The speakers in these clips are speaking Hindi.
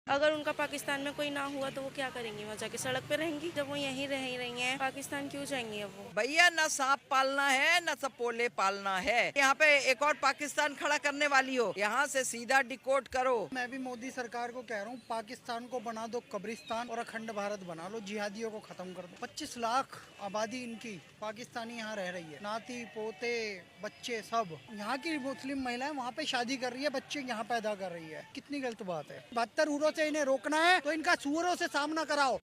अगर उनका पाकिस्तान में कोई ना हुआ तो वो क्या करेंगी, वहाँ जाके सड़क पे रहेंगी? जब वो यहीं रह ही रही हैं, पाकिस्तान क्यों जाएंगी अब वो? भैया न सांप पालना है न सपोले पालना है। यहाँ पे एक और पाकिस्तान खड़ा करने वाली हो, यहाँ से सीधा डिकोड करो। मैं भी मोदी सरकार को कह रहा हूँ, पाकिस्तान को बना दो कब्रिस्तान और अखंड भारत बना लो, जिहादियों को खत्म कर दो। 25 लाख आबादी इनकी पाकिस्तानी यहाँ रह रही है, नाती पोते बच्चे सब। यहाँ की मुस्लिम महिलाएं वहाँ पे शादी कर रही है, बच्चे यहाँ पैदा कर रही है। कितनी गलत बात है। 72 हुरों से इन्हें रोकना है तो इनका सूअरों से सामना कराओ।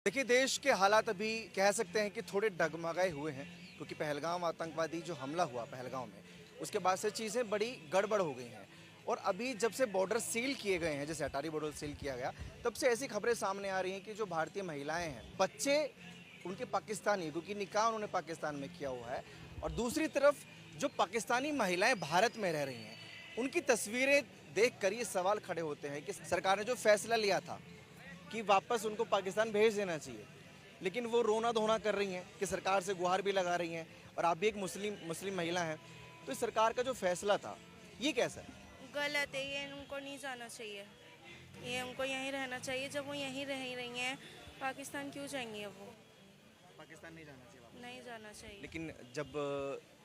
देखिए, देश के हालात अभी कह सकते हैं कि थोड़े डगमगाए हुए हैं, क्योंकि पहलगाम आतंकवादी जो हमला हुआ पहलगाम में, उसके बाद से चीज़ें बड़ी गड़बड़ हो गई हैं। और अभी जब से बॉर्डर सील किए गए हैं, जैसे अटारी बॉर्डर सील किया गया, तब से ऐसी खबरें सामने आ रही हैं कि जो भारतीय महिलाएं हैं, बच्चे उनके पाकिस्तानी, क्योंकि निकाह उन्होंने पाकिस्तान में किया हुआ है, और दूसरी तरफ जो पाकिस्तानी महिलाएं भारत में रह रही हैं, उनकी तस्वीरें देख कर ये सवाल खड़े होते हैं कि सरकार ने जो फैसला लिया था कि वापस उनको पाकिस्तान भेज देना चाहिए, लेकिन वो रोना धोना कर रही हैं कि सरकार से गुहार भी लगा रही हैं, और आप भी एक मुस्लिम महिला हैं, तो इस सरकार का जो फैसला था ये कैसा है? गलत है, ये उनको नहीं जाना चाहिए, ये उनको यहीं रहना चाहिए। जब वो यहीं रह ही रही हैं, पाकिस्तान क्यों जाएंगी अब वो? पाकिस्तान नहीं जाना चाहिए। नहीं जाना चाहिए। लेकिन जब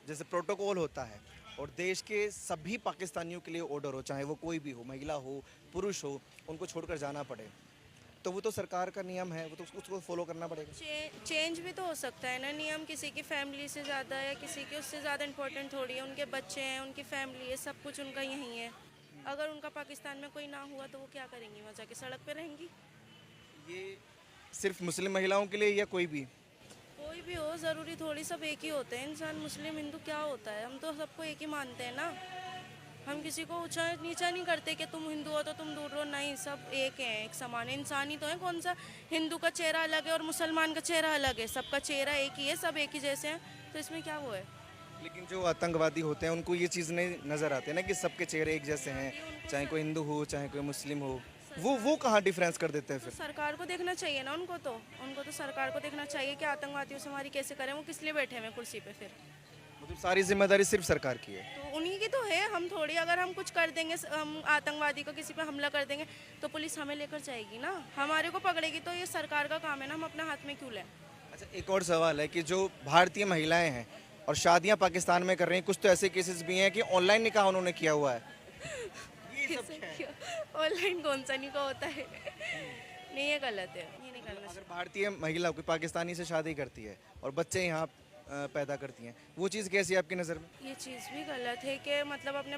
जैसे प्रोटोकॉल होता है और देश के सभी पाकिस्तानियों के लिए ऑर्डर हो, चाहे वो कोई भी हो, महिला हो पुरुष हो, उनको छोड़कर जाना पड़े, तो वो तो सरकार का नियम है, वो तो उसको फॉलो करना पड़ेगा। चेंज भी तो हो सकता है ना नियम, किसी की फैमिली से ज़्यादा है, किसी की उससे ज़्यादा इम्पोर्टेंट थोड़ी है। उनके बच्चे हैं, उनकी फैमिली है, सब कुछ उनका यहीं है। अगर उनका पाकिस्तान में कोई ना हुआ तो वो क्या करेंगी, वहाँ जाके सड़क पे रहेंगी? ये सिर्फ मुस्लिम महिलाओं के लिए या कोई भी? कोई भी हो, ज़रूरी थोड़ी सब एक ही होते हैं। इंसान मुस्लिम हिंदू क्या होता है, हम तो सबको एक ही मानते हैं ना। हम किसी को ऊंचा नीचा नहीं करते कि तुम हिंदू हो तो तुम दूर रहो, नहीं, सब एक हैं, एक समान इंसान ही तो है। कौन सा हिंदू का चेहरा अलग है और मुसलमान का चेहरा अलग है? सबका चेहरा एक ही है, सब एक ही जैसे हैं, तो इसमें क्या वो है? लेकिन जो आतंकवादी होते हैं उनको ये चीज़ नहीं नज़र आती है ना कि सबके चेहरे एक जैसे हैं, चाहे कोई हिंदू हो चाहे कोई मुस्लिम हो। वो कहाँ डिफरेंस कर देते हैं तो फिर? सरकार को देखना चाहिए ना, उनको तो सरकार को देखना चाहिए कि आतंकवादियों से हमारी कैसे करें। वो किस लिए बैठे हुए कुर्सी पे फिर? मतलब सारी जिम्मेदारी सिर्फ सरकार की है? तो उन्हीं की तो है, हम थोड़ी। अगर हम कुछ कर देंगे, हम आतंकवादी को किसी पे हमला कर देंगे तो पुलिस हमें लेकर जाएगी ना, हमारे को पकड़ेगी। तो ये सरकार का काम है ना, हम अपने हाथ में क्यों लें? अच्छा, एक और सवाल है कि जो भारतीय महिलाएं हैं और शादियां पाकिस्तान में कर रही हैं, कुछ तो ऐसे केसेस भी हैं कि ऑनलाइन निकाह उन्होंने किया हुआ है। ऑनलाइन कौन सा निकाह होता है? नहीं, ये गलत है, ये नहीं करना अगर भारतीय महिला कोई पाकिस्तानी से शादी करती है और बच्चे यहाँ पैदा करती हैं, वो चीज़ कैसी है आपकी नज़र में? चाहिए। ये चीज़ भी गलत है कि मतलब अपने